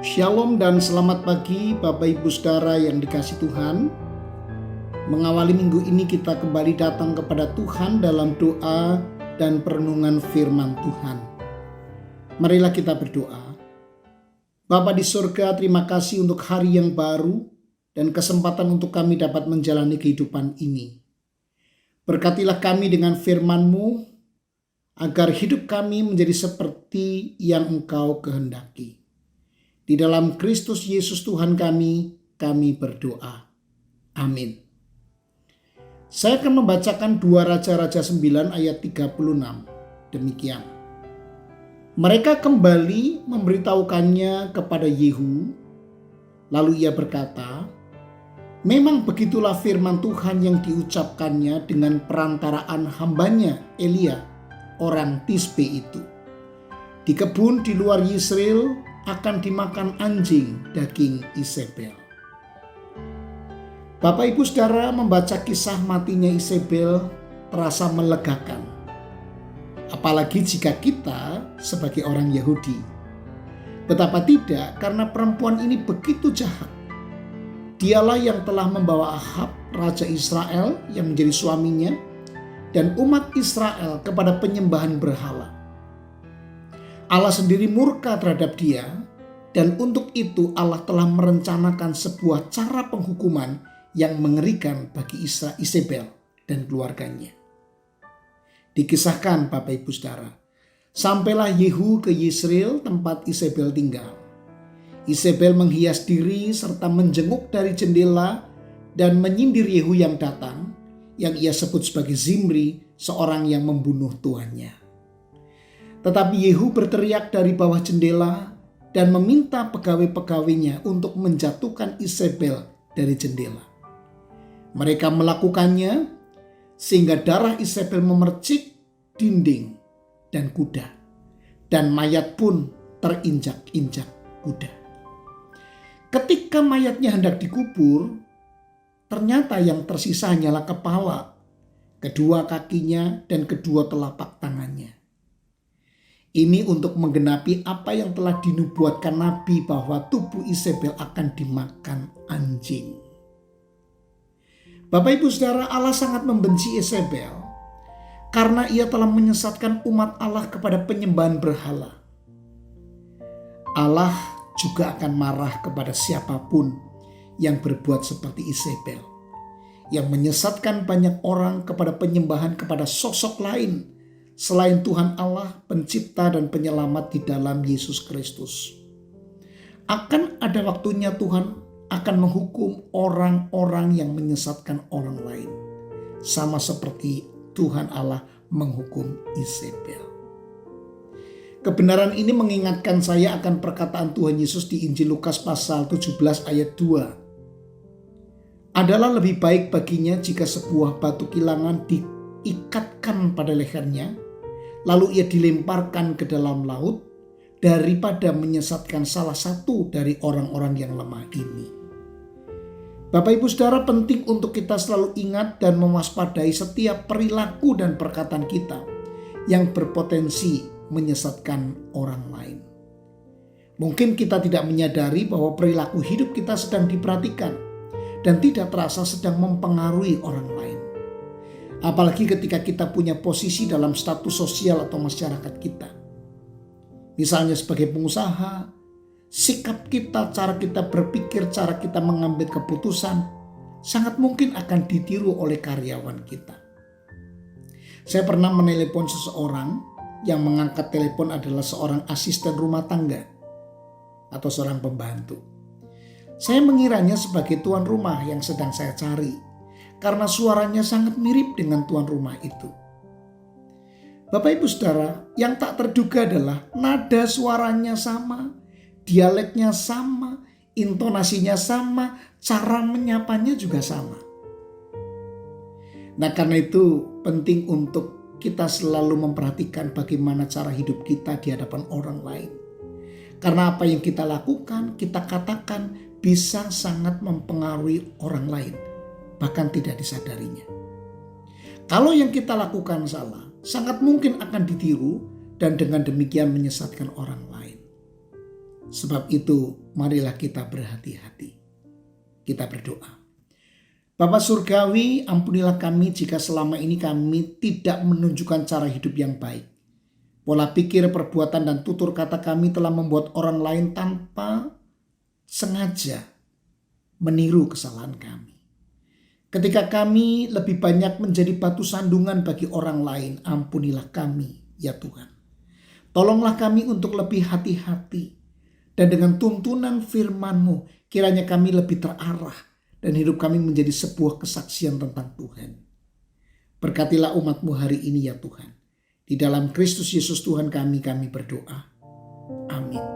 Shalom dan selamat pagi Bapak Ibu Saudara yang dikasihi Tuhan. Mengawali minggu ini kita kembali datang kepada Tuhan dalam doa dan perenungan firman Tuhan. Marilah kita berdoa. Bapa di surga, terima kasih untuk hari yang baru dan kesempatan untuk kami dapat menjalani kehidupan ini. Berkatilah kami dengan firman-Mu agar hidup kami menjadi seperti yang Engkau kehendaki. Di dalam Kristus Yesus Tuhan kami berdoa. Amin. Saya akan membacakan 2 Raja-Raja 9 ayat 36. Demikian. Mereka kembali memberitahukannya kepada Yehu. Lalu ia berkata, memang begitulah firman Tuhan yang diucapkannya dengan perantaraan hambanya Elia, orang Tisbe itu. Di kebun di luar Yisrael akan dimakan anjing daging Isebel. Bapak Ibu Saudara, membaca kisah matinya Isebel terasa melegakan. Apalagi jika kita sebagai orang Yahudi. Betapa tidak, karena perempuan ini begitu jahat. Dialah yang telah membawa Ahab, Raja Israel yang menjadi suaminya, dan umat Israel kepada penyembahan berhala. Allah sendiri murka terhadap dia, dan untuk itu Allah telah merencanakan sebuah cara penghukuman yang mengerikan bagi Isebel dan keluarganya. Dikisahkan Bapak Ibu Saudara, sampailah Yehu ke Yisrael tempat Isebel tinggal. Isebel menghias diri serta menjenguk dari jendela dan menyindir Yehu yang datang, yang ia sebut sebagai Zimri, seorang yang membunuh tuannya. Tetapi Yehu berteriak dari bawah jendela dan meminta pegawai-pegawainya untuk menjatuhkan Isebel dari jendela. Mereka melakukannya sehingga darah Isebel memercik dinding dan kuda, dan mayat pun terinjak-injak kuda. Ketika mayatnya hendak dikubur, ternyata yang tersisa hanyalah kepala, kedua kakinya, dan kedua telapak tangannya. Ini untuk menggenapi apa yang telah dinubuatkan Nabi bahwa tubuh Isebel akan dimakan anjing. Bapak Ibu Saudara, Allah sangat membenci Isebel karena ia telah menyesatkan umat Allah kepada penyembahan berhala. Allah juga akan marah kepada siapapun yang berbuat seperti Isebel, yang menyesatkan banyak orang kepada penyembahan kepada sosok lain selain Tuhan Allah, pencipta dan penyelamat di dalam Yesus Kristus. Akan ada waktunya Tuhan akan menghukum orang-orang yang menyesatkan orang lain, sama seperti Tuhan Allah menghukum Isebel. Kebenaran ini mengingatkan saya akan perkataan Tuhan Yesus di Injil Lukas pasal 17 ayat 2. Adalah lebih baik baginya jika sebuah batu kilangan diikatkan pada lehernya, lalu ia dilemparkan ke dalam laut, daripada menyesatkan salah satu dari orang-orang yang lemah ini. Bapak Ibu Saudara, penting untuk kita selalu ingat dan mewaspadai setiap perilaku dan perkataan kita yang berpotensi menyesatkan orang lain. Mungkin kita tidak menyadari bahwa perilaku hidup kita sedang diperhatikan dan tidak terasa sedang mempengaruhi orang lain. Apalagi ketika kita punya posisi dalam status sosial atau masyarakat kita. Misalnya sebagai pengusaha, sikap kita, cara kita berpikir, cara kita mengambil keputusan sangat mungkin akan ditiru oleh karyawan kita. Saya pernah menelepon seseorang yang mengangkat telepon adalah seorang asisten rumah tangga atau seorang pembantu. Saya mengiranya sebagai tuan rumah yang sedang saya cari, karena suaranya sangat mirip dengan tuan rumah itu. Bapak Ibu Saudara, yang tak terduga adalah nada suaranya sama, dialeknya sama, intonasinya sama, cara menyapanya juga sama. Nah, karena itu penting untuk kita selalu memperhatikan bagaimana cara hidup kita di hadapan orang lain. Karena apa yang kita lakukan, kita katakan bisa sangat mempengaruhi orang lain, bahkan tidak disadarinya. Kalau yang kita lakukan salah, sangat mungkin akan ditiru dan dengan demikian menyesatkan orang lain. Sebab itu marilah kita berhati-hati. Kita berdoa. Bapa Surgawi, ampunilah kami jika selama ini kami tidak menunjukkan cara hidup yang baik. Pola pikir, perbuatan, dan tutur kata kami telah membuat orang lain tanpa sengaja meniru kesalahan kami. Ketika kami lebih banyak menjadi batu sandungan bagi orang lain, ampunilah kami ya Tuhan. Tolonglah kami untuk lebih hati-hati. Dan dengan tuntunan firman-Mu, kiranya kami lebih terarah dan hidup kami menjadi sebuah kesaksian tentang Tuhan. Berkatilah umat-Mu hari ini ya Tuhan. Di dalam Kristus Yesus Tuhan kami berdoa. Amin.